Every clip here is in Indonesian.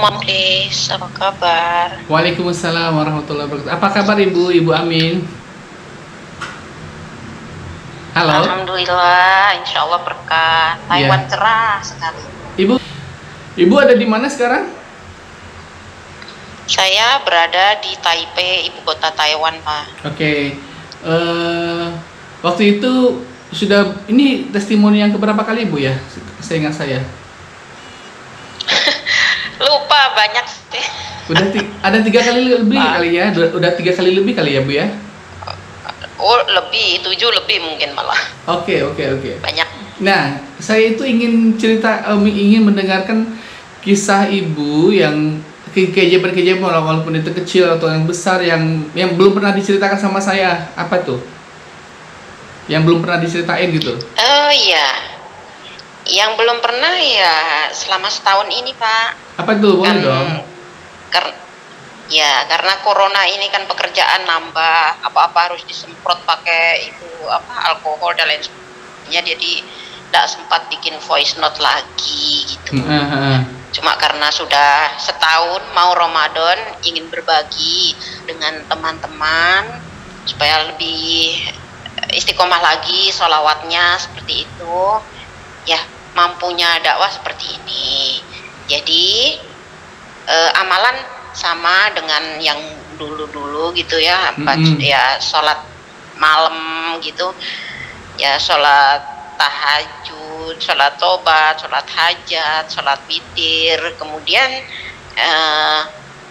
Mamlis, apa kabar? Waalaikumsalam warahmatullahi wabarakatuh. Apa kabar Ibu Amin? Halo. Alhamdulillah, insya Allah berkah. Taiwan cerah sekali. Ibu ada di mana sekarang? Saya berada di Taipei, ibu kota Taiwan, Pak. Oke. Waktu itu ini testimoni yang keberapa kali Ibu ya? Seingat saya. Lupa banyak sih. Ada 3 kali lebih kali ya? Udah 3 kali lebih kali ya Bu ya? Oh lebih, 7 lebih mungkin malah. Oke. Banyak. Nah, saya itu ingin mendengarkan kisah Ibu yang keajaiban walaupun itu kecil atau yang besar yang belum pernah diceritakan sama saya. Apa tuh? Yang belum pernah diceritain gitu. Oh iya. Yang belum pernah ya selama setahun ini, Pak. Apa tuh? Boleh dong. Karena corona ini kan pekerjaan nambah, apa-apa harus disemprot pakai alkohol dan lain sebagainya, jadi tidak sempat bikin voice note lagi gitu. Cuma karena sudah setahun mau Ramadan, ingin berbagi dengan teman-teman supaya lebih istiqomah lagi sholawatnya seperti itu. Ya, mampunya dakwah seperti ini. Jadi amalan sama dengan yang dulu-dulu gitu ya, ya sholat malam gitu, ya sholat tahajud, sholat tobat, sholat hajat, sholat witir, kemudian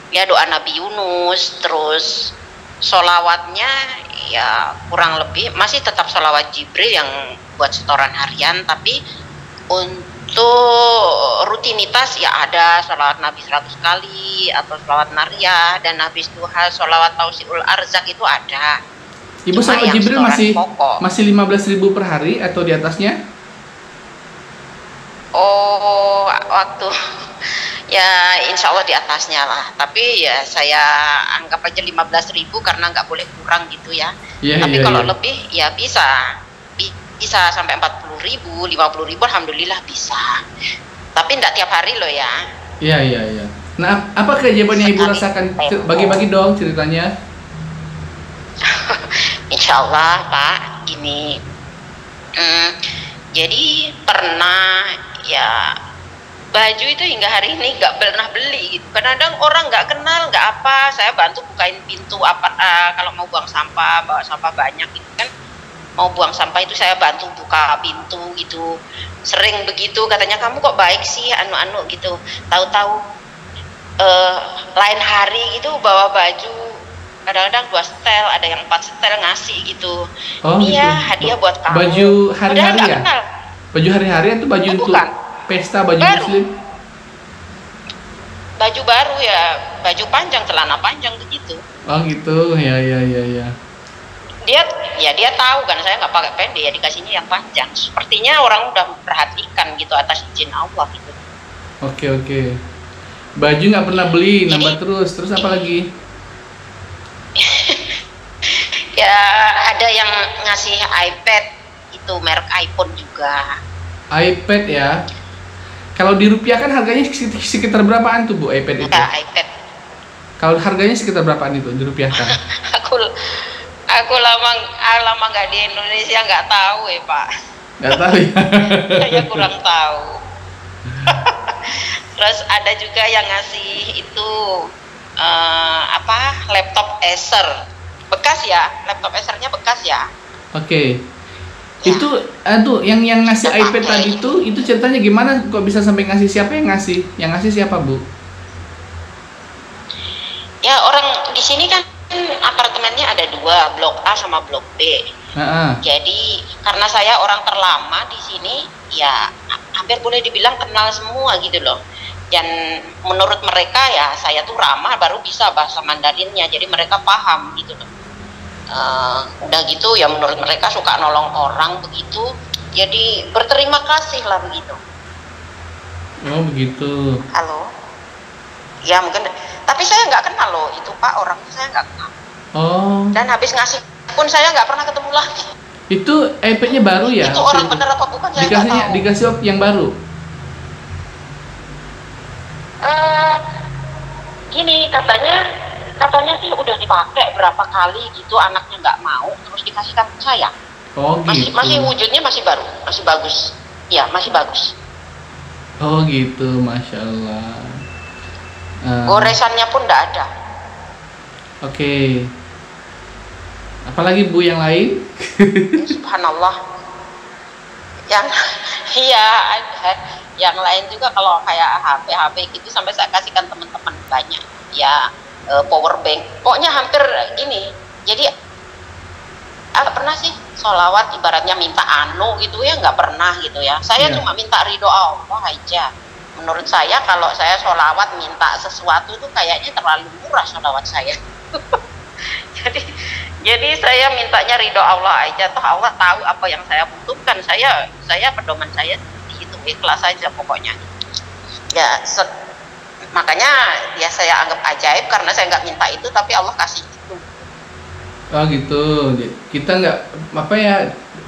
ya doa Nabi Yunus, terus sholawatnya ya kurang lebih masih tetap sholawat Jibril yang buat setoran harian, tapi untuk rutinitas ya ada sholawat Nabi 100 kali atau sholawat Nariyah, dan habis duha sholawat Tausiul Arzak itu ada. Ibu sholawat Jibril masih 15.000 per hari atau di atasnya? Oh, waktu ya insya Allah di atasnya lah, tapi ya saya anggap aja 15.000 karena nggak boleh kurang gitu ya. Tapi kalau lebih ya bisa sampai 40.000, 50.000, alhamdulillah bisa. Tapi enggak tiap hari loh ya. Iya. Nah, apa keajaiban yang Ibu rasakan? Bagi-bagi dong ceritanya. Insya Allah Pak, gini. Jadi pernah ya baju itu hingga hari ini nggak pernah beli gitu. Kadang-kadang orang nggak kenal, nggak apa, saya bantu bukain pintu kalau mau buang sampah, bawa sampah banyak gitu kan. Mau buang sampah itu saya bantu buka pintu gitu, sering begitu. Katanya kamu kok baik sih anu gitu. Tahu-tahu lain hari gitu bawa baju, kadang-kadang 2 setel, ada yang 4 setel ngasih gitu. Ini ya hadiah buat kamu. Baju hari-hari ya? Kenal. Baju hari-hari atau baju untuk pesta, baju baru. Muslim? Baju baru ya, baju panjang, celana panjang begitu. Oh gitu, ya. Dia tahu kan saya nggak pakai pendek, ya dikasihnya yang panjang. Sepertinya orang udah memperhatikan gitu atas izin Allah gitu. Oke. Baju nggak pernah beli, nambah terus apa lagi? Ya ada yang ngasih iPad, itu merek iPhone juga. iPad ya. Kalau dirupiahkan harganya sekitar berapaan tuh Bu iPad itu? Ya, iPad. Kalau harganya sekitar berapaan itu dirupiahkan? Aku lama nggak di Indonesia, nggak tahu ya Pak. Nggak tahu ya? Saya kurang tahu. Terus ada juga yang ngasih itu laptop Acer bekas ya, laptop Acernya bekas ya. Oke. Ya. Itu yang ngasih iPad tadi itu ceritanya gimana? Kok bisa sampai ngasih? Siapa yang ngasih? Yang ngasih siapa Bu? Ya orang di sini kan apartemennya ada dua, blok A sama blok B. Jadi karena saya orang terlama di sini, ya hampir boleh dibilang kenal semua gitu loh. Dan menurut mereka ya saya tuh ramah, baru bisa bahasa Mandarinnya, jadi mereka paham gitu loh. Udah gitu ya menurut mereka suka nolong orang begitu, jadi berterima kasih lah begitu. Oh begitu. Halo. Ya mungkin, tapi saya nggak kenal loh itu Pak, orang saya nggak kenal. Oh. Dan habis ngasih pun saya nggak pernah ketemu lagi. Itu iPad-nya baru ya? Itu orang bener apa bukan saya nggak tahu. Dikasih yang baru? Gini katanya sih udah dipakai berapa kali gitu, anaknya nggak mau, terus dikasihkan ke saya. Oh gitu. Masih wujudnya masih baru, masih bagus. Ya masih bagus. Oh gitu, Masya Allah. Goresannya pun nggak ada. Oke. Apalagi Bu yang lain? Subhanallah. Yang lain juga kalau kayak HP gitu sampai saya kasihkan teman-teman banyak. Ya power bank. Pokoknya hampir gini. Jadi pernah sih sholawat ibaratnya minta gitu ya, nggak pernah gitu ya. Saya cuma minta ridho Allah aja. Menurut saya kalau saya sholawat minta sesuatu tuh kayaknya terlalu murah sholawat saya. jadi saya mintanya ridho Allah aja, toh Allah tahu apa yang saya butuhkan. Saya pedoman saya seperti itu, ikhlas saja pokoknya. Ya makanya ya saya anggap ajaib karena saya nggak minta itu tapi Allah kasih itu. Oh gitu, kita nggak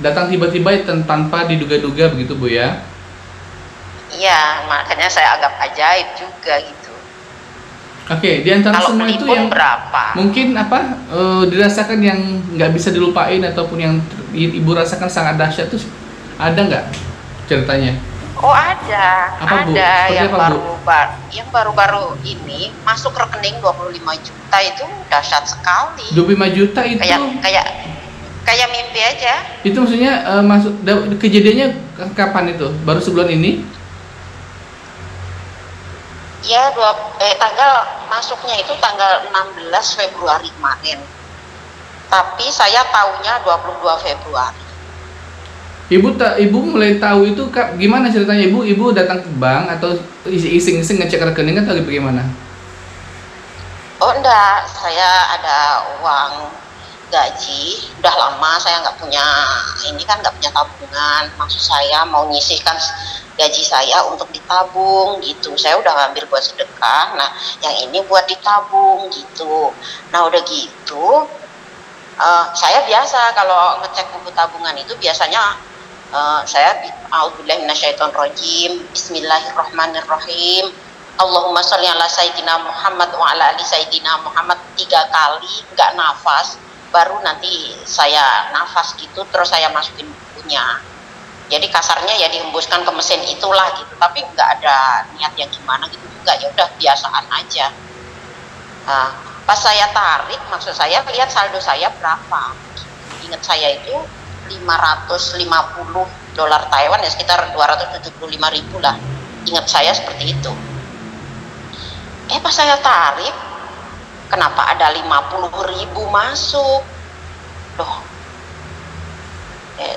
datang tiba-tiba tanpa diduga-duga begitu Bu ya? Iya, makanya saya anggap ajaib juga gitu. Oke, di antara kalau semua itu yang berapa? Mungkin dirasakan yang nggak bisa dilupain ataupun yang Ibu rasakan sangat dahsyat tuh ada nggak ceritanya? Oh ada, apa, ada Bu? yang baru-baru ini masuk rekening 25 juta itu dahsyat sekali. 25 juta itu kayak mimpi aja. Itu maksudnya kejadiannya kapan itu? Baru sebulan ini? Ya, masuknya itu tanggal 16 Februari kemarin. Tapi saya tahunya 22 Februari. Ibu mulai tahu itu gimana ceritanya? Ibu datang ke bank atau iseng-iseng ngecek rekening atau bagaimana? Oh enggak, saya ada uang gaji, udah lama saya nggak punya tabungan. Maksud saya mau nyisihkan gaji saya untuk ditabung gitu. Saya udah ngambil buat sedekah, nah yang ini buat ditabung gitu. Nah udah gitu, saya biasa kalau ngecek buku tabungan itu biasanya saya a'udzubillahi minasyaitonirrajim, bismillahirrahmanirrahim, Allahumma sholli ala sayyidina Muhammad wa ala ali sayyidina Muhammad 3 kali, nggak nafas, baru nanti saya nafas gitu, terus saya masukin bukunya. Jadi kasarnya ya dihembuskan ke mesin itulah gitu, tapi nggak ada niat yang gimana gitu juga, ya udah biasaan aja. Nah, pas saya tarik, maksud saya lihat saldo saya berapa. Ingat saya itu 550 dolar Taiwan ya, sekitar 275.000 lah. Ingat saya seperti itu. Pas saya tarik, kenapa ada 50.000 masuk? Loh,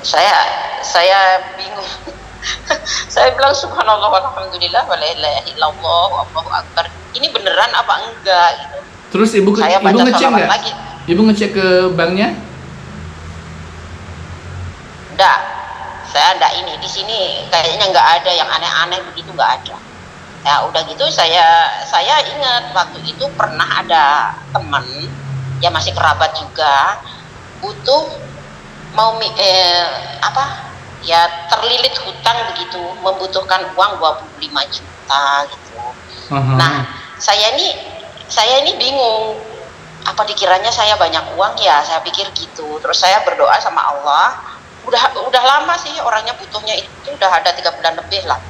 saya bingung. Saya bilang subhanallah walhamdulillah wa la ilaha illallah wallahu akbar. Ini beneran apa enggak gitu. Terus ibu ngecek nggak? Ibu ngecek ke banknya? Enggak. Saya enggak ini. Di sini kayaknya enggak ada yang aneh-aneh begitu, enggak ada. Ya udah gitu saya ingat waktu itu pernah ada teman ya masih kerabat juga butuh ya terlilit hutang begitu, membutuhkan uang 25 juta gitu. Nah, saya ini bingung, apa dikiranya saya banyak uang ya, saya pikir gitu. Terus saya berdoa sama Allah, udah lama sih orangnya butuhnya itu, udah ada 3 bulan lebih lah.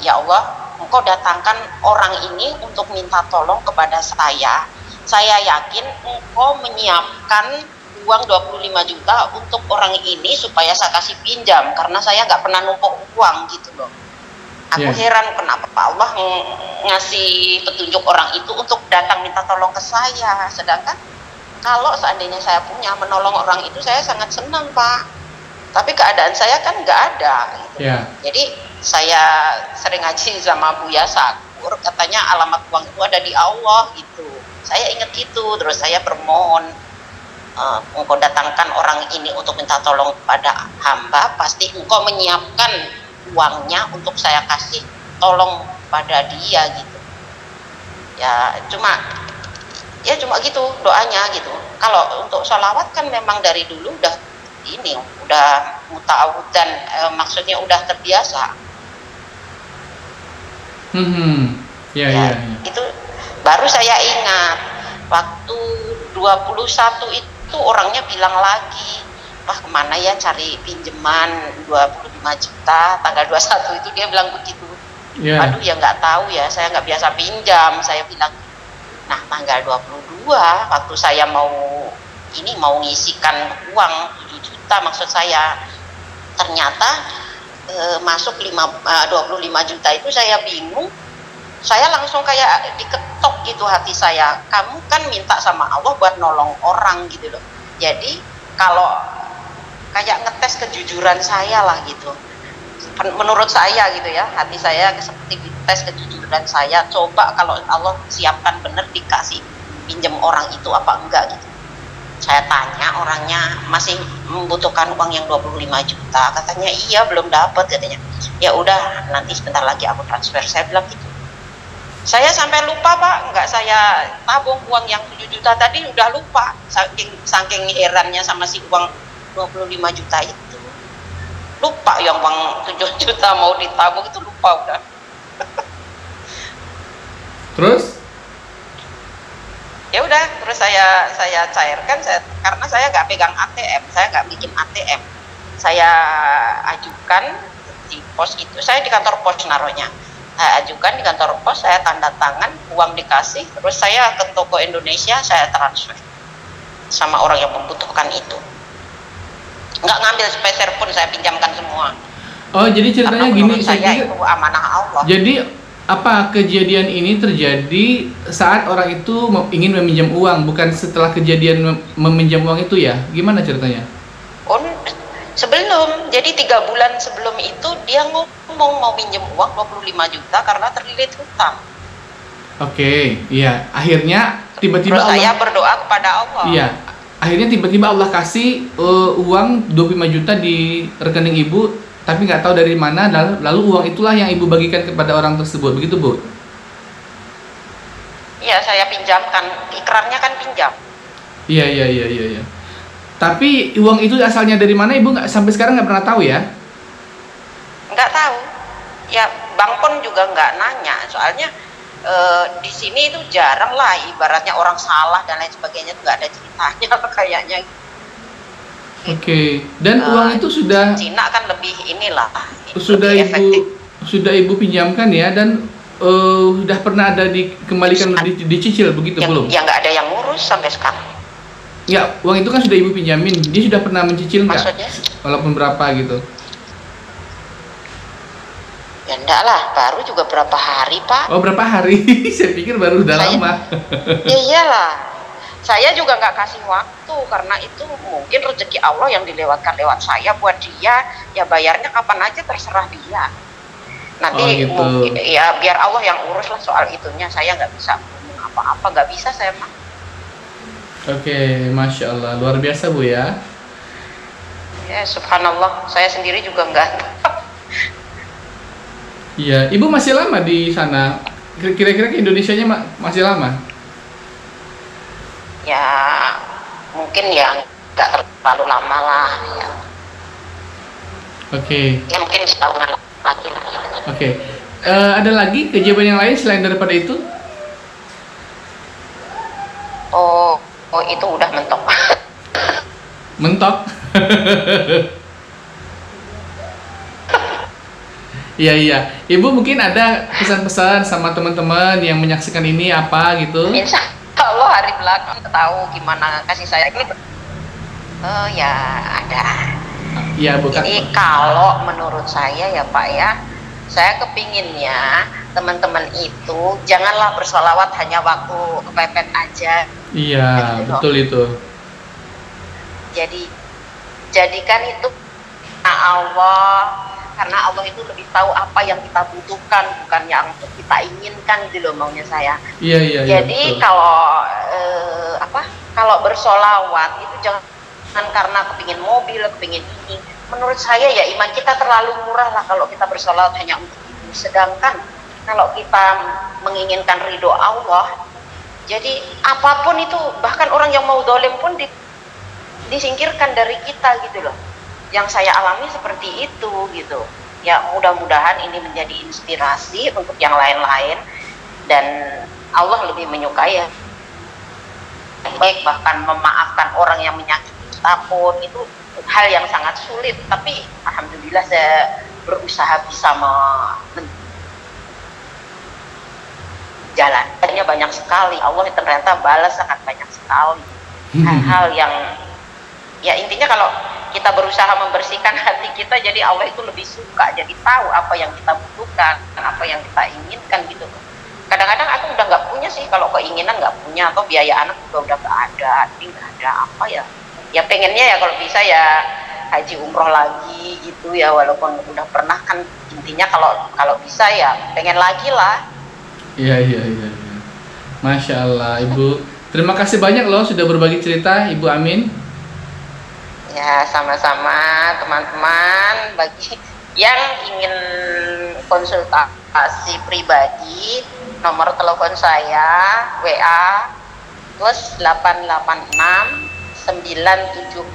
Ya Allah, Engkau datangkan orang ini untuk minta tolong kepada saya. Saya yakin Engkau menyiapkan uang 25 juta untuk orang ini supaya saya kasih pinjam, karena saya nggak pernah numpuk uang gitu loh. Aku heran kenapa Allah ngasih petunjuk orang itu untuk datang minta tolong ke saya, sedangkan kalau seandainya saya punya menolong orang itu saya sangat senang Pak, tapi keadaan saya kan nggak ada gitu. Jadi saya sering ngaji sama Buya Sakur, katanya alamat uang itu ada di Allah gitu. Saya ingat itu, terus saya bermohon, engkau datangkan orang ini untuk minta tolong kepada hamba, pasti engkau menyiapkan uangnya untuk saya kasih tolong pada dia gitu. Ya cuma gitu doanya gitu. Kalau untuk sholawat kan memang dari dulu udah muta'awudan, maksudnya udah terbiasa. Itu baru saya ingat waktu 21 itu orangnya bilang lagi, wah kemana ya cari pinjaman 25 juta tanggal 21 itu, dia bilang begitu. Aduh ya nggak tahu ya, saya nggak biasa pinjam, saya bilang. Nah tanggal 22 waktu saya mau ngisikan uang 7 juta maksud saya, ternyata masuk 25 juta itu saya bingung, saya langsung kayak diketok gitu hati saya, kamu kan minta sama Allah buat nolong orang gitu loh, jadi kalau kayak ngetes kejujuran saya lah gitu, menurut saya gitu ya, hati saya seperti tes kejujuran saya, coba kalau Allah siapkan bener dikasih pinjam orang itu apa enggak gitu. Saya tanya orangnya, masih membutuhkan uang yang 25 juta, katanya iya belum dapat katanya. Ya udah nanti sebentar lagi aku transfer, saya bilang gitu. Saya sampai lupa Pak, enggak saya tabung uang yang 7 juta tadi, udah lupa saking herannya sama si uang 25 juta itu. Lupa yang uang 7 juta mau ditabung itu, lupa udah. Terus? Ya udah, terus saya cairkan, karena saya nggak pegang ATM, saya nggak bikin ATM, saya ajukan di pos itu, saya di kantor pos naruhnya, saya ajukan di kantor pos, saya tanda tangan, uang dikasih, terus saya ke toko Indonesia, saya transfer sama orang yang membutuhkan itu, nggak ngambil sepeser pun, saya pinjamkan semua. Oh jadi ceritanya gini, saya itu amanah Allah. Jadi apa kejadian ini terjadi saat orang itu ingin meminjam uang, bukan setelah kejadian meminjam uang itu ya? Gimana ceritanya? Oh, sebelum, jadi 3 bulan sebelum itu dia ngomong mau minjem uang 25 juta karena terlilit hutang. Oke, iya. Akhirnya tiba-tiba saya berdoa kepada Allah. Iya. Akhirnya tiba-tiba Allah kasih uang 25 juta di rekening ibu, tapi nggak tahu dari mana, lalu uang itulah yang ibu bagikan kepada orang tersebut, begitu Bu? Iya, saya pinjamkan, ikrarnya kan pinjam. Iya. Tapi uang itu asalnya dari mana ibu sampai sekarang nggak pernah tahu ya? Nggak tahu, ya Bang pun juga nggak nanya, soalnya di sini itu jarang lah, ibaratnya orang salah dan lain sebagainya, itu nggak ada ceritanya kayaknya. Oke. Dan uang itu sudah Cina kan lebih inilah. Sudah ibu pinjamkan ya, dan sudah pernah ada dikembalikan dicicil begitu belum? Ya nggak ada yang ngurus sampai sekarang. Ya uang itu kan sudah ibu pinjamin, dia sudah pernah mencicil nggak? Maksudnya? Walaupun berapa gitu? Ya enggak lah, baru juga berapa hari Pak. Oh berapa hari? Saya pikir baru udah lama. Ya iyalah. Saya juga nggak kasih waktu, karena itu mungkin rezeki Allah yang dilewatkan lewat saya buat dia, ya bayarnya kapan aja terserah dia. Nanti mungkin, ya biar Allah yang urus lah soal itunya, saya nggak bisa ngomong apa-apa, nggak bisa saya mah. Oke, Masya Allah, luar biasa Bu ya. Ya subhanallah, saya sendiri juga nggak. Iya, Ibu masih lama di sana? Kira-kira ke Indonesianya masih lama? Ya mungkin ya nggak terlalu lama lah ya. Oke. Ya mungkin setahunan lagi. Oke. Ada lagi kejadian yang lain selain daripada itu? Oh itu udah mentok. Mentok? Iya. Ibu mungkin ada pesan-pesan sama teman-teman yang menyaksikan ini apa gitu? Insya Allah hari belakang tahu gimana kasih saya ini. Ya ada. Ya bukan. Jadi kalau menurut saya ya Pak ya, Saya kepinginnya teman-teman itu janganlah bersolawat hanya waktu kepepet aja. Iya, gitu betul itu. Jadi jadikan itu Allah, karena Allah itu lebih tahu apa yang kita butuhkan, bukan yang kita inginkan gitu loh maunya saya. Iya. Jadi kalau kalau bersolawat itu jangan karena kepingin mobil, kepingin ini. Menurut saya ya iman kita terlalu murah lah kalau kita bersolawat hanya untuk itu. Sedangkan kalau kita menginginkan ridho Allah, jadi apapun itu, bahkan orang yang mau dolim pun disingkirkan dari kita gitu loh. Yang saya alami seperti itu gitu. Ya mudah-mudahan ini menjadi inspirasi untuk yang lain-lain, dan Allah lebih menyukai ya baik, bahkan memaafkan orang yang menyakiti kita pun itu hal yang sangat sulit, tapi alhamdulillah saya berusaha bisa jalannya banyak sekali. Allah ternyata balas sangat banyak sekali hal-hal yang ya intinya kalau kita berusaha membersihkan hati kita, jadi Allah itu lebih suka, jadi tahu apa yang kita butuhkan, apa yang kita inginkan gitu. Kadang-kadang aku udah nggak punya sih, kalau keinginan nggak punya, atau biaya anak juga udah nggak ada, ini nggak ada apa ya. Ya pengennya ya kalau bisa ya haji umroh lagi gitu ya, walaupun udah pernah kan, intinya kalau bisa ya pengen lagi lah. Iya. Masya Allah Ibu, terima kasih banyak loh sudah berbagi cerita Ibu Amin. Ya sama-sama teman-teman. Bagi yang ingin konsultasi pribadi, nomor telepon saya WA plus 886 974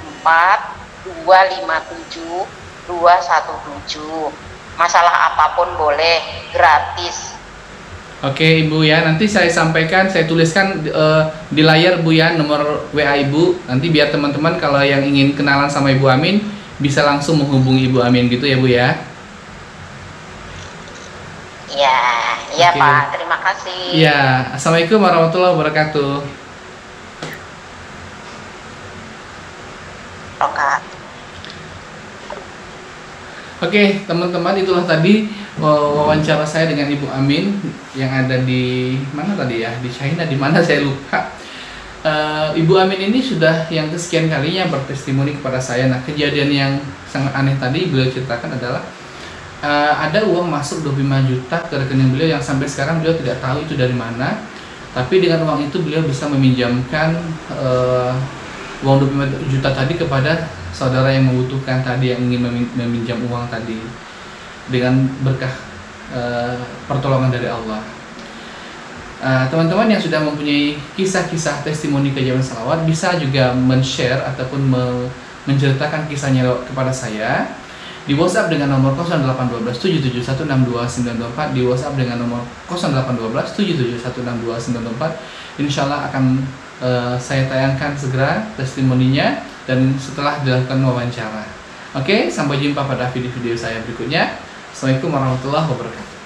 257 217. Masalah apapun boleh, gratis. Oke Ibu ya, nanti saya sampaikan, saya tuliskan di layar Bu ya nomor WA Ibu. Nanti biar teman-teman kalau yang ingin kenalan sama Ibu Amin bisa langsung menghubungi Ibu Amin gitu ya Bu ya. Iya Pak, terima kasih. Iya, Assalamualaikum warahmatullahi wabarakatuh. Oke teman-teman, itulah tadi wawancara saya dengan Ibu Amin yang ada di mana tadi ya, di China, di mana saya lupa. Ibu Amin ini sudah yang kesekian kalinya bertestimoni kepada saya. Nah, kejadian yang sangat aneh tadi beliau ceritakan adalah ada uang masuk 25 juta ke rekening beliau yang sampai sekarang beliau tidak tahu itu dari mana. Tapi dengan uang itu beliau bisa meminjamkan uang 25 juta tadi kepada saudara yang membutuhkan tadi, yang ingin meminjam uang tadi, dengan berkah pertolongan dari Allah. Teman-teman yang sudah mempunyai kisah-kisah testimoni keajaiban salawat bisa juga men-share ataupun menceritakan kisahnya kepada saya di WhatsApp dengan nomor 0812 7716294, di WhatsApp dengan nomor 0812 7716294. Insya Allah akan saya tayangkan segera testimoninya dan setelah dilakukan wawancara. Oke, sampai jumpa pada video-video saya berikutnya. Assalamualaikum warahmatullahi wabarakatuh.